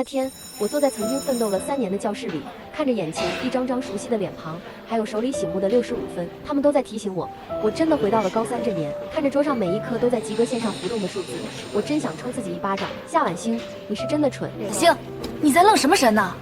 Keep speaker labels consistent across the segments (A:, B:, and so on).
A: 那天，我坐在曾经奋斗了3年的教室里，看着眼前一张张熟悉的脸庞，还有手里醒目的65分，他们都在提醒我，我真的回到了高3这年。看着桌上每一科都在及格线上浮动的数字，我真想抽自己一巴掌。夏晚星，你是真的蠢。
B: 星，你在愣什么神呢？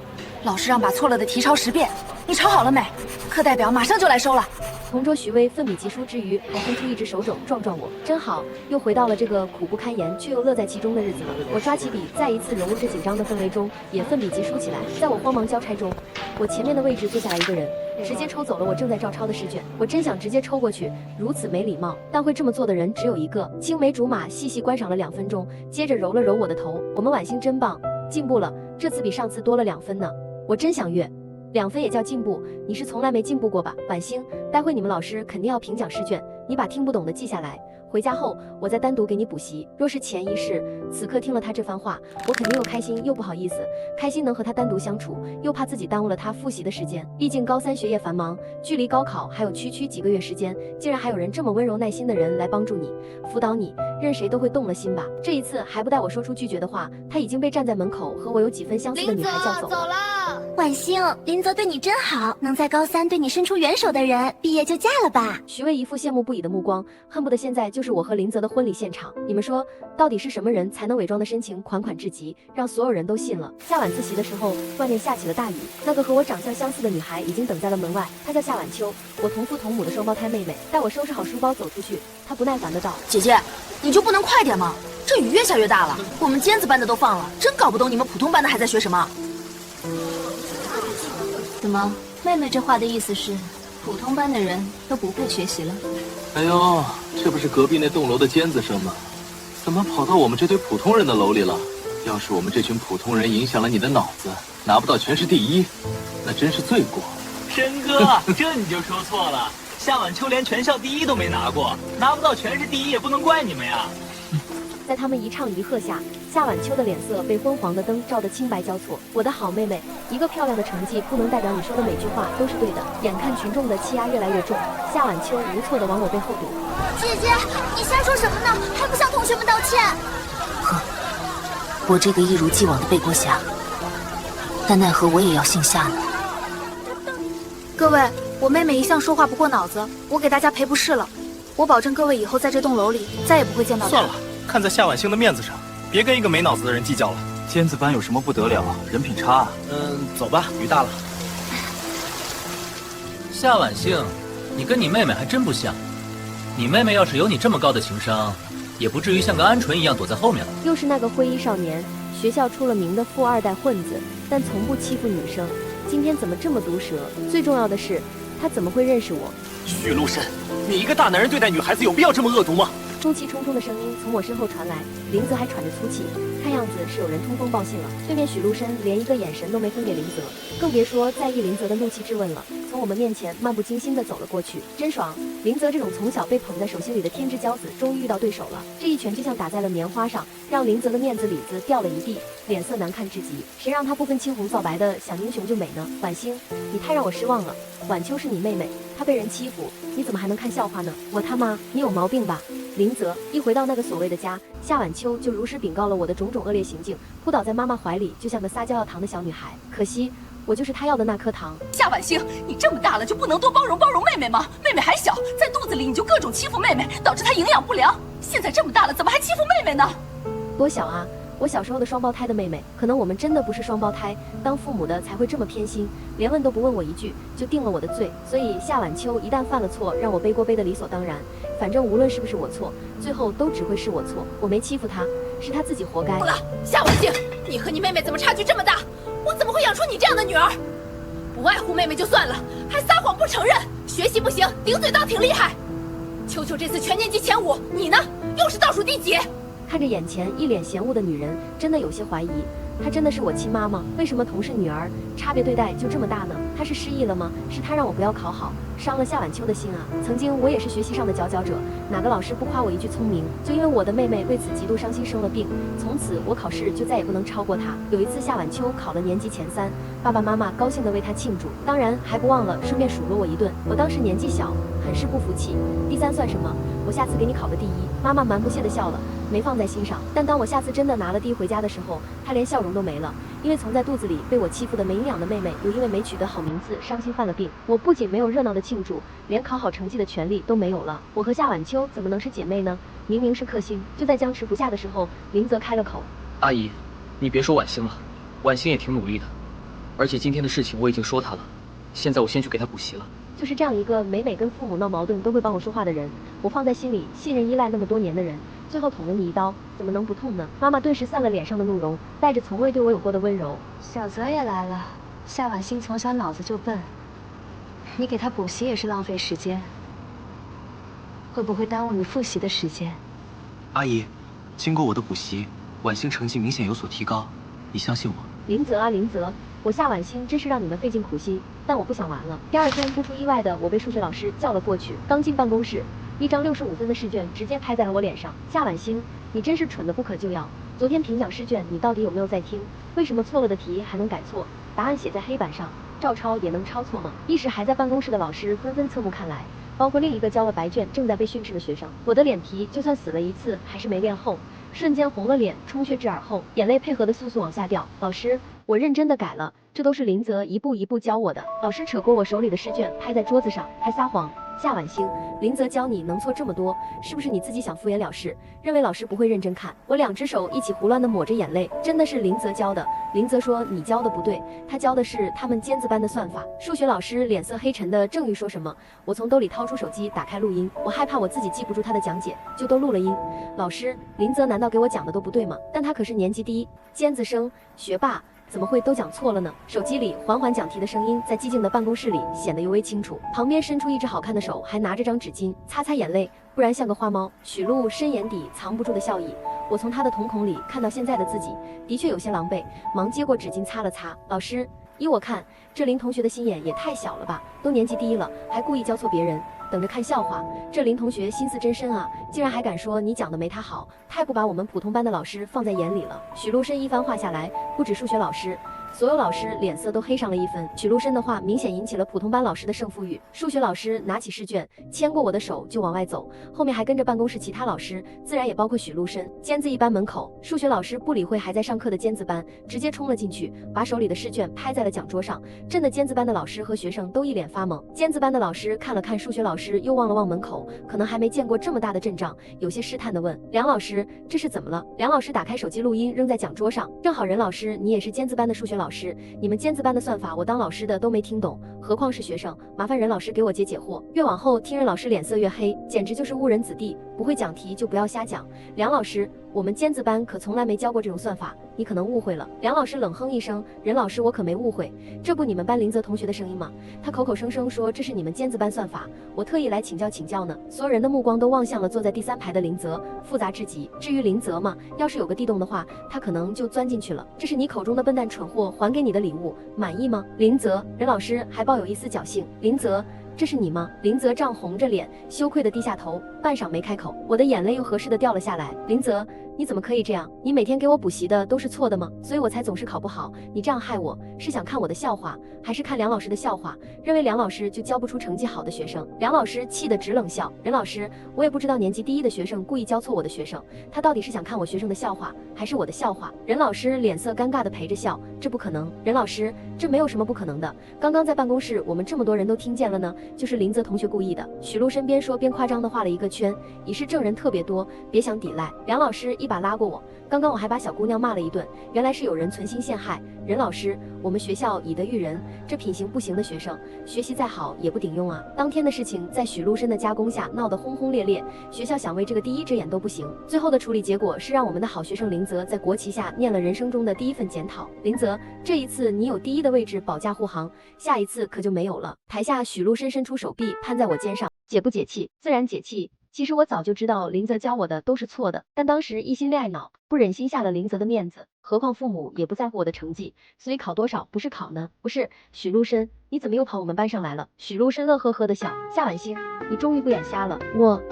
B: 老师让把错了的题抄10遍，你抄好了没？课代表马上就来收了。
A: 同桌徐薇奋笔疾书之余，还伸出一只手肘撞撞我，真好，又回到了这个苦不堪言却又乐在其中的日子了。我抓起笔，再一次融入这紧张的氛围中，也奋笔疾书起来。在我慌忙交差中，我前面的位置坐下来一个人，直接抽走了我正在照抄的试卷。我真想直接抽过去，如此没礼貌，但会这么做的人只有一个。青梅竹马细细观赏了2分钟，接着揉了揉我的头。我们晚星真棒，进步了，这次比上次多了2分呢。我真想越。2分也叫进步？你是从来没进步过吧？晚星，待会你们老师肯定要评讲试卷，你把听不懂的记下来，回家后我再单独给你补习。若是潜意识此刻听了他这番话，我肯定又开心又不好意思。开心能和他单独相处，又怕自己耽误了他复习的时间。毕竟高3学业繁忙，距离高考还有区几个月时间，竟然还有人这么温柔耐心的人来帮助你、辅导你，任谁都会动了心吧。这一次还不待我说出拒绝的话，他已经被站在门口和我有几分相似的女孩叫走了。
C: 晚星，林泽对你真好，能在高3对你伸出援手的人，毕业就嫁了吧。
A: 徐薇一副羡慕不已的目光，恨不得现在就是我和林泽的婚礼现场。你们说，到底是什么人才能伪装的深情款款至极，让所有人都信了？下晚自习的时候，外面下起了大雨，那个和我长相相似的女孩已经等在了门外，她叫夏晚秋，我同父同母的双胞胎妹妹。待我收拾好书包走出去，她不耐烦的道：
B: 姐姐，你就不能快点吗？这雨越下越大了，我们尖子班的都放了，真搞不懂你们普通班的还在学什么。
D: 怎么，妹妹这话的意思是，普通班的人都不会学习了？
E: 哎呦，这不是隔壁那栋楼的尖子生吗？怎么跑到我们这堆普通人的楼里了？要是我们这群普通人影响了你的脑子，拿不到全市第1，那真是罪过。
F: 申哥，这你就说错了，夏晚秋连全校第1都没拿过，拿不到全市第1也不能怪你们呀。
A: 在他们一唱一和下，夏晚秋的脸色被昏黄的灯照得青白交错。我的好妹妹，一个漂亮的成绩不能代表你说的每句话都是对的。眼看群众的气压越来越重，夏晚秋无措地往我背后躲。
C: 姐姐，你瞎说什么呢？还不向同学们道歉？
B: 哼，我这个一如既往的背锅侠，但奈何我也要姓夏呢。各位，我妹妹一向说话不过脑子，我给大家赔不是了。我保证各位以后在这栋楼里再也不会见到她。
G: 算了，看在夏晚星的面子上，别跟一个没脑子的人计较了。
H: 尖子班有什么不得了？人品差啊。
G: 走吧，雨大了。
I: 夏晚星，你跟你妹妹还真不像。你妹妹要是有你这么高的情商，也不至于像个鹌鹑一样躲在后面了。
A: 又是那个灰衣少年，学校出了名的富2代混子，但从不欺负女生。今天怎么这么毒舌？最重要的是，他怎么会认识我？
G: 许陆深，你一个大男人对待女孩子有必要这么恶毒吗？
A: 怒气冲冲的声音从我身后传来，林泽还喘着粗气，看样子是有人通风报信了。对面许陆深连一个眼神都没分给林泽，更别说在意林泽的怒气质问了。从我们面前漫不经心地走了过去，真爽！林泽这种从小被捧在手心里的天之骄子，终于遇到对手了。这一拳就像打在了棉花上，让林泽的面子里子掉了一地，脸色难看至极。谁让他不分青红皂白的想英雄救美呢？晚星，你太让我失望了。晚秋是你妹妹，她被人欺负，你怎么还能看笑话呢？我他妈，你有毛病吧？林泽一回到那个所谓的家，夏晚秋就如实禀告了我的种种恶劣行径，扑倒在妈妈怀里，就像个撒娇要糖的小女孩。可惜我就是她要的那颗糖。
B: 夏晚星，你这么大了就不能多包容妹妹吗？妹妹还小，在肚子里你就各种欺负妹妹，导致她营养不良。现在这么大了，怎么还欺负妹妹呢？
A: 多小啊！我小时候的双胞胎的妹妹，可能我们真的不是双胞胎，当父母的才会这么偏心，连问都不问我一句就定了我的罪。所以夏晚秋一旦犯了错，让我背锅背得理所当然。反正无论是不是我错，最后都只会是我错。我没欺负她，是她自己活该。
B: 夏晚星，你和你妹妹怎么差距这么大？我怎么会养出你这样的女儿？不爱护妹妹就算了，还撒谎不承认，学习不行，顶嘴倒挺厉害。秋秋这次全年级前5，你呢？又是倒数第几？
A: 看着眼前一脸嫌恶的女人，真的有些怀疑，她真的是我亲妈吗？为什么同是女儿，差别对待就这么大呢？她是失忆了吗？是她让我不要考好，伤了夏晚秋的心啊！曾经我也是学习上的佼佼者，哪个老师不夸我一句聪明？就因为我的妹妹为此极度伤心生了病，从此我考试就再也不能超过她。有一次夏晚秋考了年级前3，爸爸妈妈高兴地为她庆祝，当然还不忘了顺便数落我一顿。我当时年纪小，很是不服气。第3算什么？我下次给你考个第1。妈妈蛮不屑地笑了。没放在心上。但当我下次真的拿了第一回家的时候，她连笑容都没了，因为藏在肚子里被我欺负的没营养的妹妹，又因为没取得好名次伤心犯了病。我不仅没有热闹的庆祝，连考好成绩的权利都没有了。我和夏晚秋怎么能是姐妹呢？明明是克星。就在僵持不下的时候，林泽开了口：
G: 阿姨，你别说婉欣了，婉欣也挺努力的，而且今天的事情我已经说她了，现在我先去给她补习了。
A: 就是这样一个每跟父母闹矛盾都会帮我说话的人，我放在心里，信任依赖那么多年的人，最后捅了你一刀，怎么能不痛呢？妈妈顿时散了脸上的怒容，带着从未对我有过的温柔。
B: 小泽也来了。夏婉欣从小脑子就笨，你给她补习也是浪费时间，会不会耽误你复习的时间？
H: 阿姨，经过我的补习，婉欣成绩明显有所提高，你相信我。
A: 林泽啊林泽，我夏晚星真是让你们费尽苦心，但我不想玩了。第二天不出意外的，我被数学老师叫了过去。刚进办公室，一张65分的试卷直接拍在了我脸上。夏晚星，你真是蠢得不可救药。昨天评奖试卷你到底有没有在听？为什么错了的题还能改错？答案写在黑板上，照抄也能抄错吗？一时还在办公室的老师纷纷侧目看来，包括另一个交了白卷正在被训斥的学生。我的脸皮就算死了一次，还是没练厚。瞬间红了脸，充血至耳后，眼泪配合的速速往下掉。老师，我认真的改了，这都是林泽一步一步教我的。老师扯过我手里的试卷，拍在桌子上，还撒谎。夏晚星，林泽教你能错这么多，是不是你自己想敷衍了事，认为老师不会认真看？我2只手一起胡乱的抹着眼泪，真的是林泽教的。林泽说你教的不对，他教的是他们尖子班的算法。数学老师脸色黑沉的正欲说什么，我从兜里掏出手机打开录音，我害怕我自己记不住他的讲解，就都录了音。老师，林泽难道给我讲的都不对吗？但他可是年级第一，尖子生，学霸。怎么会都讲错了呢？手机里缓缓讲题的声音在寂静的办公室里显得尤为清楚。旁边伸出一只好看的手，还拿着张纸巾擦擦眼泪，不然像个花猫。许璐深眼底藏不住的笑意，我从他的瞳孔里看到现在的自己，的确有些狼狈，忙接过纸巾擦了擦。老师，依我看，这林同学的心眼也太小了吧，都年级第一了，还故意教错别人，等着看笑话。这林同学心思真深啊，竟然还敢说你讲的没他好，太不把我们普通班的老师放在眼里了。许陆深一番话下来，不止数学老师，所有老师脸色都黑上了一分。许陆深的话明显引起了普通班老师的胜负欲。数学老师拿起试卷，牵过我的手就往外走，后面还跟着办公室其他老师，自然也包括许陆深。尖子一班门口，数学老师不理会还在上课的尖子班，直接冲了进去，把手里的试卷拍在了讲桌上，震得尖子班的老师和学生都一脸发懵。尖子班的老师看了看数学老师，又望了望门口，可能还没见过这么大的阵仗，有些试探地问梁老师，这是怎么了？梁老师打开手机录音扔在讲桌上，正好任老师你也是尖子班的数学老师，你们尖子班的算法我当老师的都没听懂，何况是学生，麻烦任老师给我解解惑。越往后听任老师脸色越黑，简直就是误人子弟，不会讲题就不要瞎讲。梁老师，我们尖子班可从来没教过这种算法，你可能误会了。梁老师冷哼一声，任老师我可没误会，这不你们班林泽同学的声音吗？他口口声声说这是你们尖子班算法，我特意来请教呢。所有人的目光都望向了坐在第3排的林泽，复杂至极。至于林泽嘛，要是有个地洞的话，他可能就钻进去了。这是你口中的笨蛋蠢货还给你的礼物，满意吗？林泽，任老师还抱有一丝侥幸。林泽，这是你吗？林泽涨红着脸，羞愧的低下头，半晌没开口。我的眼泪又合适的掉了下来。林泽，你怎么可以这样？你每天给我补习的都是错的吗？所以我才总是考不好。你这样害我，是想看我的笑话，还是看梁老师的笑话？认为梁老师就教不出成绩好的学生？梁老师气得直冷笑。任老师，我也不知道年级第一的学生故意教错我的学生，他到底是想看我学生的笑话，还是我的笑话？任老师脸色尴尬的陪着笑，这不可能。任老师，这没有什么不可能的。刚刚在办公室我们这么多人都听见了呢，就是林泽同学故意的。许璐身边说边夸张的画了一个圈，以示证人特别多，别想抵赖。梁老师一把拉过我，刚刚我还把小姑娘骂了一顿，原来是有人存心陷害。任老师，我们学校以德育人，这品行不行的学生，学习再好也不顶用啊。当天的事情在许陆深的加工下闹得轰轰烈烈，学校想为这个第一遮掩都不行。最后的处理结果是让我们的好学生林泽在国旗下念了人生中的第一份检讨。林泽，这一次你有第一的位置保驾护航，下一次可就没有了。台下许陆深伸出手臂攀在我肩上，解不解气？自然解气。其实我早就知道林泽教我的都是错的，但当时一心恋爱脑，不忍心下了林泽的面子，何况父母也不在乎我的成绩，所以考多少不是考呢？不是，许陆深，你怎么又跑我们班上来了？许陆深乐呵呵的笑，夏晚星，你终于不眼瞎了。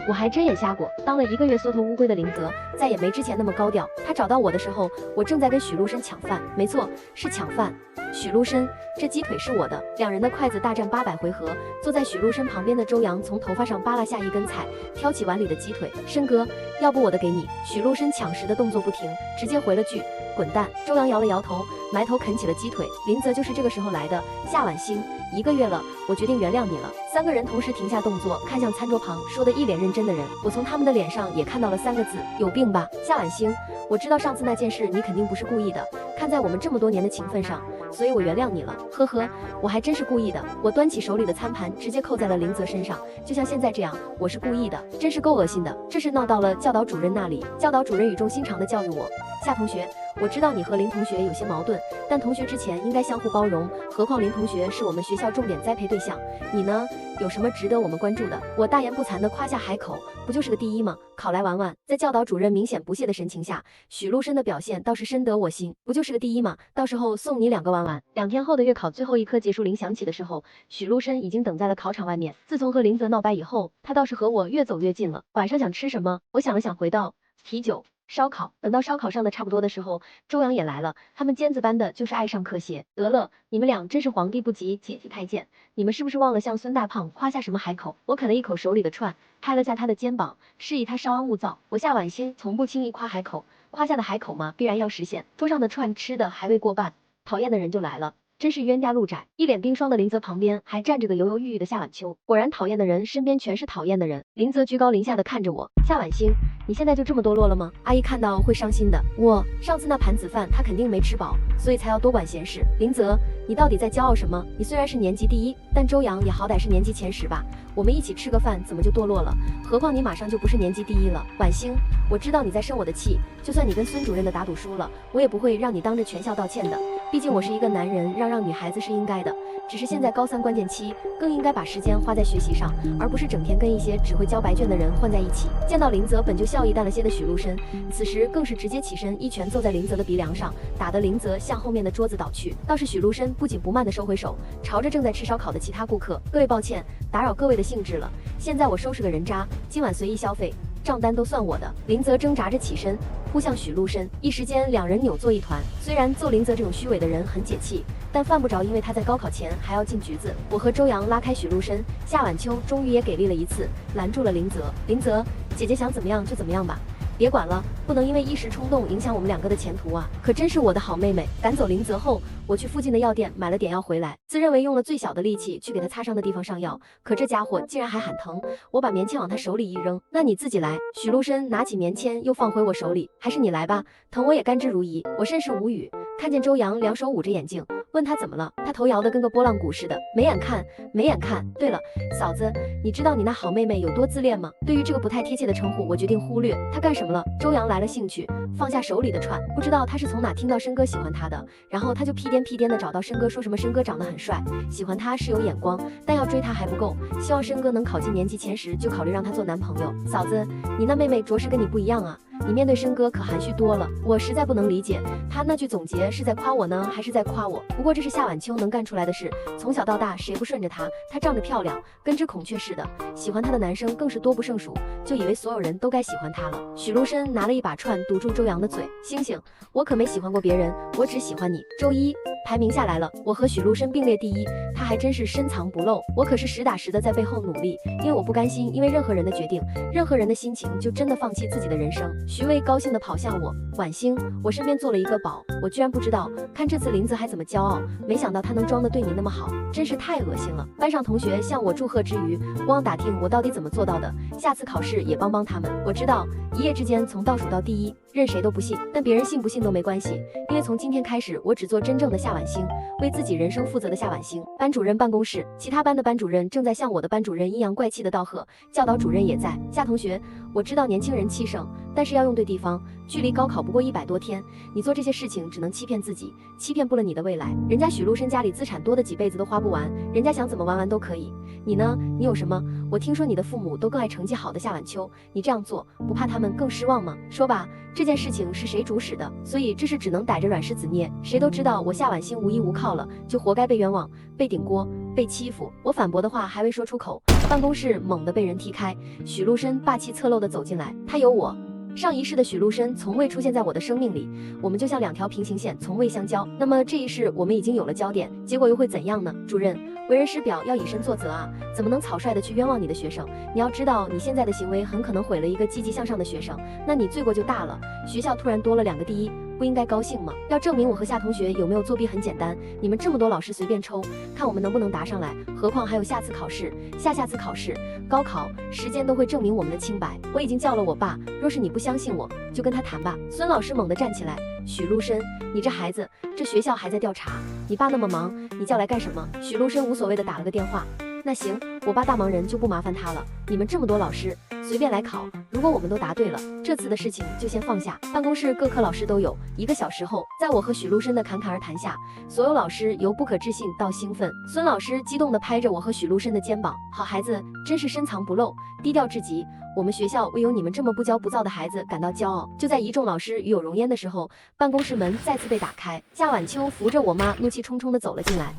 A: 我还真眼瞎过，当了1个月缩头乌龟的林泽，再也没之前那么高调。他找到我的时候，我正在跟许陆深抢饭，没错，是抢饭。许陆深，这鸡腿是我的。2人的筷子大战800回合，坐在许陆深旁边的周阳从头发上扒拉下一根菜，挑起碗里的鸡腿。深哥，要不我的给你。许陆深抢食的动作不停，直接回了句滚蛋。周阳摇了摇头，埋头啃起了鸡腿。林泽就是这个时候来的。夏晚星，1个月了，我决定原谅你了。3个人同时停下动作，看向餐桌旁说的一脸认真的人。我从他们的脸上也看到了3个字：有病吧。夏晚星，我知道上次那件事你肯定不是故意的，看在我们这么多年的情分上，所以我原谅你了。呵呵，我还真是故意的。我端起手里的餐盘，直接扣在了林泽身上，就像现在这样，我是故意的，真是够恶心的。这事闹到了教导主任那里，教导主任语重心长地教育我：夏同学，我知道你和林同学有些矛盾，但同学之前应该相互包容，何况林同学是我们学校重点栽培对象，你呢，有什么值得我们关注的？我大言不惭地夸下海口，不就是个第一吗？考来玩玩。在教导主任明显不屑的神情下，许陆深的表现倒是深得我心，不就是个第一吗？到时候送你2个玩玩。2天后的月考最后一科结束铃响起的时候，许陆深已经等在了考场外面。自从和林泽闹掰以后，他倒是和我越走越近了。晚上想吃什么？我想了想，回道啤酒。烧烤。等到烧烤上的差不多的时候，周阳也来了。他们尖子班的就是爱上科协。得了，你们俩真是皇帝不急急急太监，你们是不是忘了向孙大胖夸下什么海口？我啃了一口手里的串，拍了下他的肩膀，示意他稍安勿躁。我夏晚星从不轻易夸海口，夸下的海口嘛，必然要实现。桌上的串吃的还未过半，讨厌的人就来了。真是冤家路窄，一脸冰霜的林泽旁边还站着个犹犹豫豫的夏晚秋。果然讨厌的人身边全是讨厌的人。林泽居高临下的看着我，夏晚星，你现在就这么堕落了吗？阿姨看到会伤心的。我上次那盘子饭他肯定没吃饱，所以才要多管闲事。林泽，你到底在骄傲什么？你虽然是年级第一，但周阳也好歹是年级前10吧。我们一起吃个饭怎么就堕落了？何况你马上就不是年级第一了。晚星，我知道你在生我的气，就算你跟孙主任的打赌输了，我也不会让你当着全校道歉的。毕竟我是一个男人，让女孩子是应该的。只是现在高3关键期，更应该把时间花在学习上，而不是整天跟一些只会交白卷的人混在一起。见到林泽本就笑意淡了些的许陆深，此时更是直接起身一拳揍在林泽的鼻梁上，打得林泽向后面的桌子倒去。倒是许陆深不紧不慢地收回手，朝着正在吃烧烤的其他顾客：各位抱歉，打扰各位的兴致了。现在我收拾个人渣，今晚随意消费，账单都算我的。林泽挣扎着起身，扑向许陆深，一时间2人扭作一团。虽然揍林泽这种虚伪的人很解气，但犯不着因为他在高考前还要进局子。我和周阳拉开许陆深，夏晚秋终于也给力了一次，拦住了林泽。林泽，姐姐想怎么样就怎么样吧，别管了，不能因为一时冲动影响我们2个的前途啊！可真是我的好妹妹。赶走林泽后，我去附近的药店买了点药回来，自认为用了最小的力气去给他擦伤的地方上药，可这家伙竟然还喊疼。我把棉签往他手里一扔，那你自己来。许陆深拿起棉签又放回我手里，还是你来吧，疼我也甘之如饴。我甚是无语，看见周阳2手捂着眼睛，问他怎么了，他头摇得跟个拨浪鼓似的，没眼看，没眼看。对了，嫂子，你知道你那好妹妹有多自恋吗？对于这个不太贴切的称呼，我决定忽略。她干什么了？周阳来了兴趣，放下手里的串，不知道他是从哪听到申哥喜欢他的，然后他就屁颠屁颠的找到申哥，说什么申哥长得很帅，喜欢他是有眼光，但要追他还不够，希望申哥能考进年级前10，就考虑让他做男朋友。嫂子，你那妹妹着实跟你不一样啊，你面对申哥可含蓄多了，我实在不能理解他那句总结是在夸我呢，还是在夸我？不过这是夏晚秋能干出来的事，从小到大谁不顺着他？他仗着漂亮，跟只孔雀似的，喜欢他的男生更是多不胜数，就以为所有人都该喜欢他了。许陆深拿了一把串堵住周阳的嘴，星星，我可没喜欢过别人，我只喜欢你。周一排名下来了，我和许陆深并列第一，他还真是深藏不露，我可是实打实的在背后努力，因为我不甘心因为任何人的决定，任何人的心情就真的放弃自己的人生。徐巍高兴地跑向我，晚星，我身边坐了一个宝，我居然不知道，看这次林泽还怎么骄傲，没想到他能装得对你那么好，真是太恶心了。班上同学向我祝贺之余，光打听我到底怎么做到的，下次考试也帮帮他们。我知道一夜之间从倒数到第一，任谁都不信，但别人信不信都没关系，因为从今天开始，我只做真正的夏晚星，为自己人生负责的夏晚星。班主任办公室，其他班的班主任正在向我的班主任阴阳怪气的道贺，教导主任也在。夏同学，我知道年轻人气盛，但是要用对地方，距离高考不过100多天，你做这些事情只能欺骗自己，欺骗不了你的未来。人家许陆深家里资产多的几辈子都花不完，人家想怎么玩玩都可以，你呢？你有什么？我听说你的父母都更爱成绩好的夏晚秋，你这样做不怕他们更失望吗？说吧，这件事情是谁主使的，所以这事只能逮着阮氏子捏。谁都知道我夏婉欣无依无靠了，就活该被冤枉、被顶锅、被欺负。我反驳的话还未说出口，办公室猛地被人踢开，许陆深霸气侧漏地走进来。他有我上一世的许陆深从未出现在我的生命里，我们就像两条平行线，从未相交。那么这一世我们已经有了焦点，结果又会怎样呢？主任，为人师表要以身作则啊，怎么能草率的去冤枉你的学生？你要知道，你现在的行为很可能毁了一个积极向上的学生，那你罪过就大了。学校突然多了2个第一，不应该高兴吗？要证明我和夏同学有没有作弊很简单，你们这么多老师随便抽，看我们能不能答上来。何况还有下次考试、下下次考试、高考，时间都会证明我们的清白。我已经叫了我爸，若是你不相信我，就跟他谈吧。孙老师猛地站起来，许陆深，你这孩子，这学校还在调查，你爸那么忙，你叫来干什么？许陆深无所谓的打了个电话。那行，我爸大忙人就不麻烦他了。你们这么多老师，随便来考，如果我们都答对了，这次的事情就先放下。办公室各科老师都有。1个小时后，在我和许陆深的侃侃而谈下，所有老师由不可置信到兴奋。孙老师激动地拍着我和许陆深的肩膀，好孩子，真是深藏不露，低调至极。我们学校为有你们这么不骄不躁的孩子感到骄傲。就在一众老师与有容焉的时候，办公室门再次被打开，夏晚秋扶着我妈，怒气冲冲地走了进来。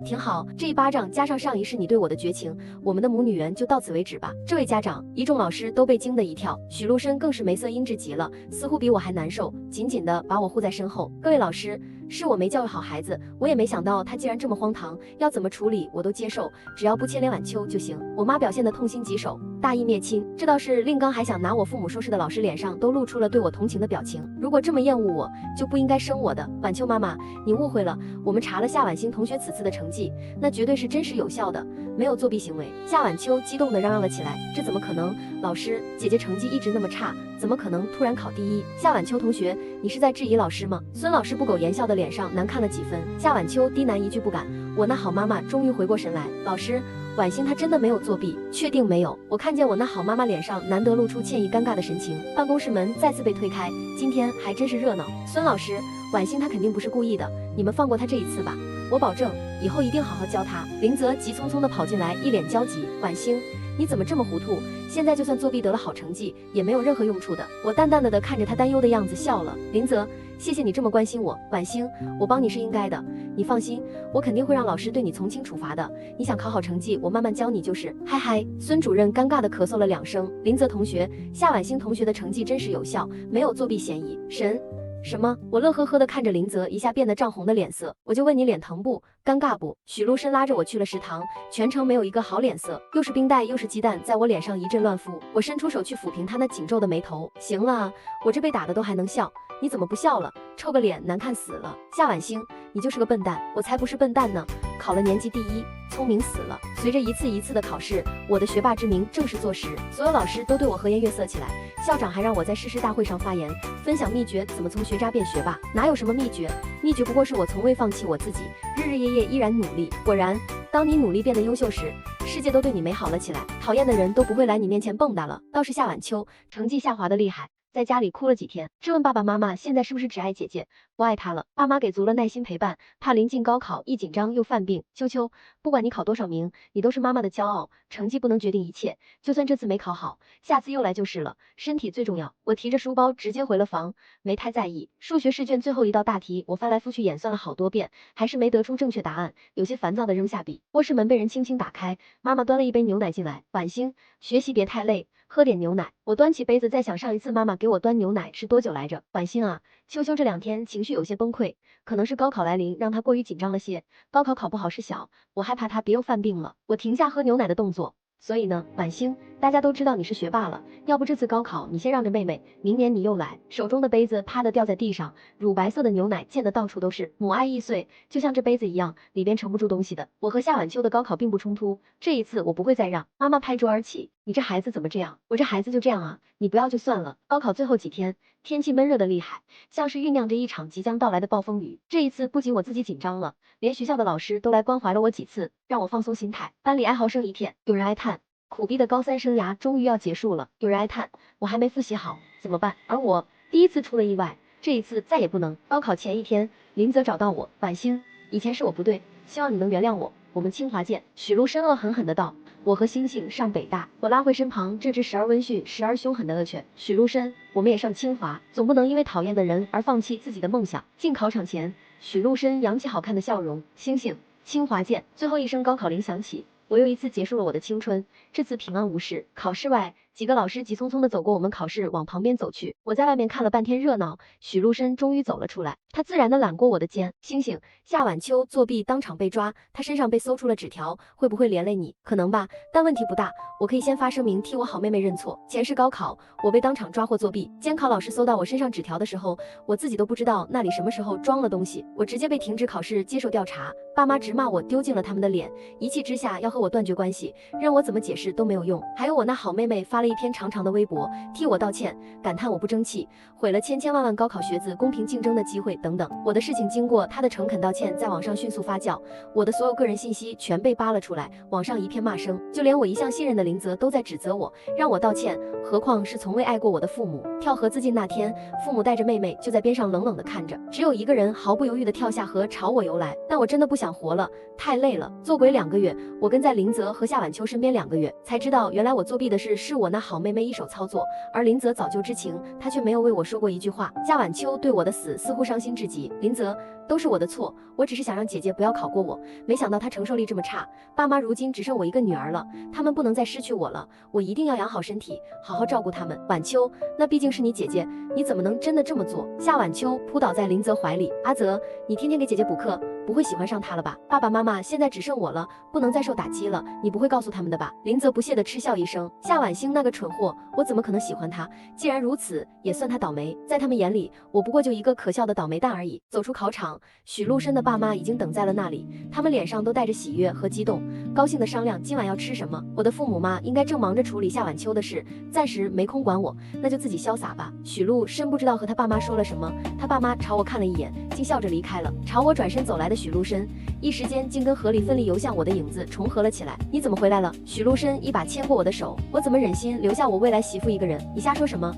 A: 挺好，这一巴掌加上上一世你对我的绝情，我们的母女缘就到此为止吧。这位家长，一众老师都被惊得一跳，许陆深更是眉色阴鸷极了，似乎比我还难受，紧紧地把我护在身后。各位老师，是我没教育好孩子，我也没想到他竟然这么荒唐，要怎么处理我都接受，只要不牵连晚秋就行。我妈表现得痛心疾首，大义灭亲，这倒是令刚还想拿我父母说事的老师脸上都露出了对我同情的表情。如果这么厌恶我，就不应该生我的。晚秋妈妈，你误会了，我们查了夏婉欣同学此次的成绩，那绝对是真实有效的，没有作弊行为。夏晚秋激动地嚷嚷了起来，这怎么可能？老师，姐姐成绩一直那么差，怎么可能突然考第一？夏晚秋同学，你是在质疑老师吗？孙老师不苟言笑的脸上难看了几分。夏晚秋低喃一句不敢。我那好妈妈终于回过神来，老师，婉欣她真的没有作弊，确定没有？我看见我那好妈妈脸上难得露出歉意尴尬的神情。办公室门再次被推开，今天还真是热闹。孙老师，婉欣她肯定不是故意的，你们放过她这一次吧，我保证以后一定好好教她。林泽急匆匆地跑进来，一脸焦急。婉欣，你怎么这么糊涂？现在就算作弊得了好成绩，也没有任何用处的。我淡淡的看着他担忧的样子笑了。林泽，谢谢你这么关心我。婉欣，我帮你是应该的，你放心，我肯定会让老师对你从轻处罚的。你想考好成绩，我慢慢教你就是。嗨嗨，孙主任尴尬的咳嗽了2声。林泽同学，夏婉欣同学的成绩真实有效，没有作弊嫌疑。神？什么？我乐呵呵地看着林泽一下变得涨红的脸色，我就问你脸疼不？尴尬不？许陆深拉着我去了食堂，全程没有一个好脸色，又是冰袋又是鸡蛋，在我脸上一阵乱敷。我伸出手去抚平他那紧皱的眉头。行了啊，我这被打的都还能笑，你怎么不笑了？臭个脸，难看死了。夏婉欣，你就是个笨蛋。我才不是笨蛋呢，考了年级第一，聪明死了。随着一次一次的考试，我的学霸之名正式坐实，所有老师都对我和颜悦色起来。校长还让我在誓师大会上发言，分享秘诀，怎么从学渣变学霸。哪有什么秘诀？秘诀不过是我从未放弃我自己，日日夜夜依然努力。果然，当你努力变得优秀时，世界都对你美好了起来，讨厌的人都不会来你面前蹦跶了。倒是夏晚秋，成绩下滑的厉害，在家里哭了几天，质问爸爸妈妈现在是不是只爱姐姐，不爱他了。爸妈给足了耐心陪伴，怕临近高考一紧张又犯病。秋秋，不管你考多少名，你都是妈妈的骄傲，成绩不能决定一切，就算这次没考好，下次又来就是了，身体最重要。我提着书包直接回了房，没太在意。数学试卷最后一道大题，我翻来覆去演算了好多遍，还是没得出正确答案，有些烦躁的扔下笔。卧室门被人轻轻打开，妈妈端了一杯牛奶进来。婉欣，学习别太累，喝点牛奶。我端起杯子，在想上一次妈妈给我端牛奶是多久来着。婉欣啊，秋秋这2天情绪有些崩溃，可能是高考来临让她过于紧张了些，高考考不好事小，我害怕她别又犯病了。我停下喝牛奶的动作。所以呢，婉欣，大家都知道你是学霸了，要不这次高考你先让着妹妹，明年你又来。手中的杯子啪的掉在地上，乳白色的牛奶溅得到处都是。母爱易碎，就像这杯子一样，里边盛不住东西的。我和夏晚秋的高考并不冲突，这一次我不会再让。妈妈拍桌而起，你这孩子怎么这样？我这孩子就这样啊，你不要就算了。高考最后几天，天气闷热的厉害，像是酝酿着一场即将到来的暴风雨。这一次不仅我自己紧张了，连学校的老师都来关怀了我几次，让我放松心态。班里哀嚎声一片，有人哀叹苦逼的高3生涯终于要结束了，有人哀叹我还没复习好怎么办？而我第一次出了意外，这一次再也不能。高考前一天，林泽找到我，婉欣，以前是我不对，希望你能原谅我，我们清华见。许陆深恶狠狠的道。我和星星上北大，我拉回身旁这只时而温驯、时而凶狠的恶犬许陆深。我们也上清华，总不能因为讨厌的人而放弃自己的梦想。进考场前，许陆深扬起好看的笑容。星星，清华见。最后一声高考铃响起，我又一次结束了我的青春，这次平安无事。考试外，几个老师急匆匆地走过我们考室，往旁边走去。我在外面看了半天热闹，许陆深终于走了出来。他自然地揽过我的肩。星星，夏晚秋作弊当场被抓，他身上被搜出了纸条，会不会连累你？可能吧，但问题不大。我可以先发声明，替我好妹妹认错。前世高考，我被当场抓获作弊，监考老师搜到我身上纸条的时候，我自己都不知道那里什么时候装了东西，我直接被停止考试，接受调查。爸妈直骂我丢尽了他们的脸，一气之下要和我断绝关系，任我怎么解释都没有用。还有我那好妹妹发了一篇长长的微博，替我道歉，感叹我不争气，毁了千千万万高考学子公平竞争的机会等等。我的事情经过她的诚恳道歉，在网上迅速发酵，我的所有个人信息全被扒了出来，网上一片骂声，就连我一向信任的林泽都在指责我，让我道歉，何况是从未爱过我的父母。跳河自尽那天，父母带着妹妹就在边上冷冷地看着，只有一个人毫不犹豫地跳下河朝我游来。但我真的不想活了，太累了。做鬼2个月，我跟在林泽和夏晚秋身边2个月，才知道原来我作弊的事是我那好妹妹一手操作，而林泽早就知情，他却没有为我说过一句话。夏晚秋对我的死似乎伤心至极，林泽，都是我的错，我只是想让姐姐不要考过我，没想到她承受力这么差。爸妈如今只剩我一个女儿了，他们不能再失去我了，我一定要养好身体，好好照顾他们。晚秋，那毕竟是你姐姐，你怎么能真的这么做？夏晚秋扑倒在林泽怀里，阿泽，你天天给姐姐补课，不会喜欢上她了吧？爸爸妈妈现在只剩我了，不能再受打击了，你不会告诉他们的吧？林泽不屑地嗤笑一声，夏晚星那个蠢货，我怎么可能喜欢他？既然如此，也算他倒霉，在他们眼里，我不过就一个可笑的倒霉蛋而已。走出考场，许陆深的爸妈已经等在了那里，他们脸上都带着喜悦和激动，高兴地商量今晚要吃什么。我的父母嘛，应该正忙着处理夏晚秋的事，暂时没空管我，那就自己潇洒吧。许陆深不知道和他爸妈说了什么，他爸妈朝我看了一眼，竟笑着离开了。朝我转身走来的许陆深，一时间竟跟河里奋力游向我的影子重合了起来。你怎么回来了？许陆深一把牵过我的手，我怎么忍心留下我未来媳妇一个人？你瞎说什么？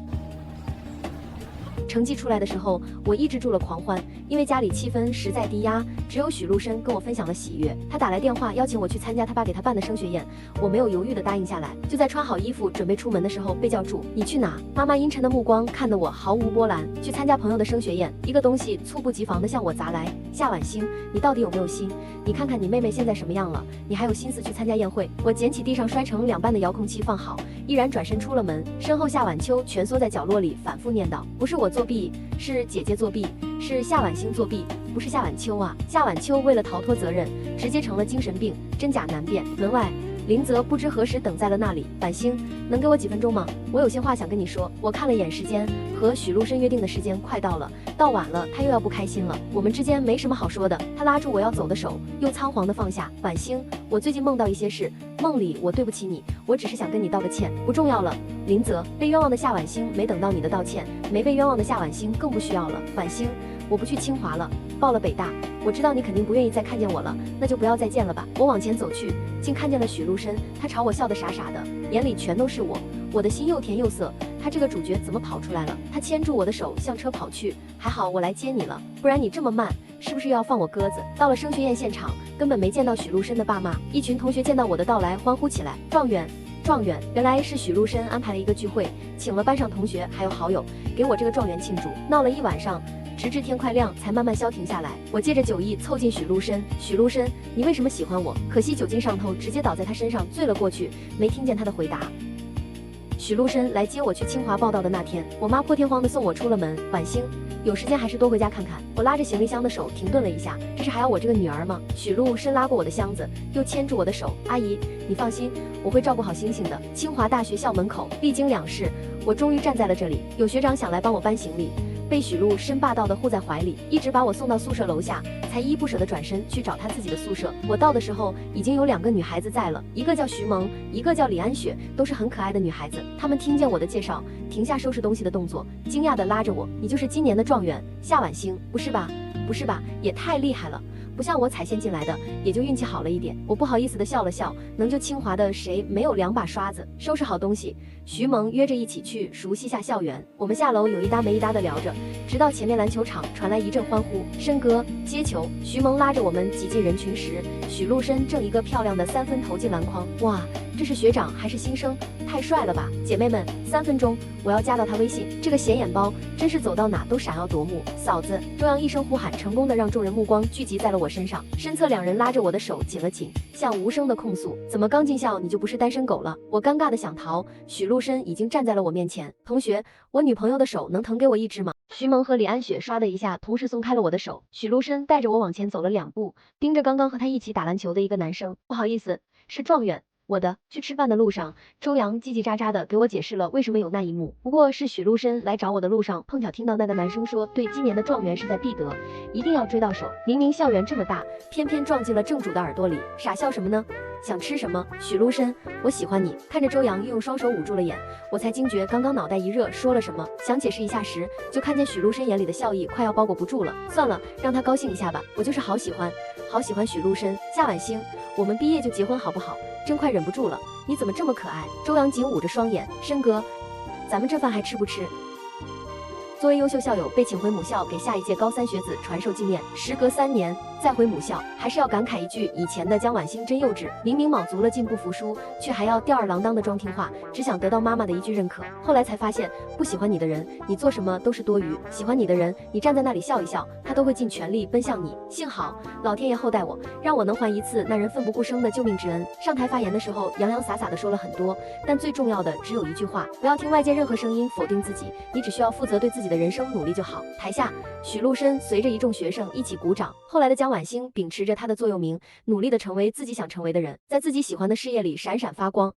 A: 成绩出来的时候，我抑制住了狂欢，因为家里气氛实在低压，只有许陆深跟我分享了喜悦。他打来电话邀请我去参加他爸给他办的升学宴，我没有犹豫地答应下来。就在穿好衣服准备出门的时候，被叫住。你去哪？妈妈阴沉的目光看得我毫无波澜。去参加朋友的升学宴，一个东西猝不及防地向我砸来。夏晚星，你到底有没有心？你看看你妹妹现在什么样了，你还有心思去参加宴会？我捡起地上摔成2半的遥控器放好，毅然转身出了门。身后夏晚秋蜷缩在角落里反复念叨，不是我作弊，是姐姐作弊，是夏晚星作弊，不是夏晚秋啊。夏晚秋为了逃脱责任，直接成了精神病，真假难辨。门外林泽不知何时等在了那里。晚星，能给我几分钟吗？我有些话想跟你说。我看了眼时间，和许陆深约定的时间快到了，到晚了他又要不开心了，我们之间没什么好说的。他拉住我要走的手，又仓皇地放下。晚星，我最近梦到一些事，梦里我对不起你，我只是想跟你道个歉，不重要了。林泽，被冤枉的夏晚星没等到你的道歉，没被冤枉的夏晚星更不需要了。晚星，我不去清华了，报了北大。我知道你肯定不愿意再看见我了，那就不要再见了吧。我往前走去，竟看见了许陆深，他朝我笑得傻傻的，眼里全都是我。我的心又甜又涩，他这个主角怎么跑出来了？他牵住我的手向车跑去，还好我来接你了，不然你这么慢，是不是又要放我鸽子？到了升学宴现场，根本没见到许陆深的爸妈，一群同学见到我的到来欢呼起来，状元！状元，原来是许陆深安排了一个聚会，请了班上同学还有好友，给我这个状元庆祝，闹了一晚上，直至天快亮才慢慢消停下来。我借着酒意凑近许陆深，许陆深，你为什么喜欢我？可惜酒精上头，直接倒在他身上醉了过去，没听见他的回答。许陆深来接我去清华报道的那天，我妈破天荒地送我出了门。晚星，有时间还是多回家看看。我拉着行李箱的手停顿了一下，这是还要我这个女儿吗？许陆深拉过我的箱子，又牵住我的手，阿姨，你放心，我会照顾好星星的。清华大学校门口，历经2试，我终于站在了这里。有学长想来帮我搬行李，被许陆深霸道地护在怀里，一直把我送到宿舍楼下，才依依不舍地转身去找他自己的宿舍。我到的时候，已经有2个女孩子在了，一个叫徐萌，一个叫李安雪，都是很可爱的女孩子。她们听见我的介绍，停下收拾东西的动作，惊讶地拉着我：“你就是今年的状元夏晚星，不是吧？不是吧？也太厉害了！不像我踩线进来的，也就运气好了一点。我不好意思的笑了笑，能就清华的谁没有2把刷子？收拾好东西，徐萌约着一起去熟悉下校园。我们下楼有一搭没一搭的聊着，直到前面篮球场传来一阵欢呼，申哥接球，徐萌拉着我们挤进人群时，许陆深正一个漂亮的3分投进篮筐。哇，这是学长还是新生？太帅了吧！姐妹们，3分钟，我要加到他微信。这个显眼包真是走到哪都闪耀夺目。嫂子，周洋一声呼喊，成功的让众人目光聚集在了我身上。身侧2人拉着我的手紧了紧，像无声的控诉：怎么刚进校你就不是单身狗了？我尴尬的想逃，许陆深已经站在了我面前。同学，我女朋友的手能腾给我一只吗？徐萌和李安雪唰的一下同时松开了我的手。许陆深带着我往前走了2步，盯着刚刚和他一起打篮球的一个男生。不好意思，是状元。我的。去吃饭的路上，周洋叽叽喳喳的给我解释了为什么有那一幕。不过是许陆深来找我的路上，碰巧听到那个男生说，对，今年的状元势在必得，一定要追到手。明明校园这么大，偏偏撞进了正主的耳朵里，傻笑什么呢？想吃什么？许陆深，我喜欢你。看着周洋又用双手捂住了眼，我才惊觉刚刚脑袋一热说了什么。想解释一下时，就看见许陆深眼里的笑意快要包裹不住了。算了，让他高兴一下吧。我就是好喜欢许陆深。夏晚星，我们毕业就结婚好不好？真快忍不住了，你怎么这么可爱？周洋紧捂着双眼，申哥，咱们这饭还吃不吃？作为优秀校友，被请回母校给下一届高3学子传授纪念。时隔3年再回母校，还是要感慨一句，以前的江晚星真幼稚，明明卯足了劲不服输，却还要吊儿郎当的装听话，只想得到妈妈的一句认可。后来才发现，不喜欢你的人，你做什么都是多余；喜欢你的人，你站在那里笑一笑，他都会尽全力奔向你。幸好老天爷厚待我，让我能还一次那人奋不顾身的救命之恩。上台发言的时候，洋洋洒洒的说了很多，但最重要的只有一句话：不要听外界任何声音否定自己，你只需要负责对自己的人生努力就好。台下，许陆深随着一众学生一起鼓掌。后来的江晚星秉持着他的座右铭，努力的成为自己想成为的人，在自己喜欢的事业里闪闪发光。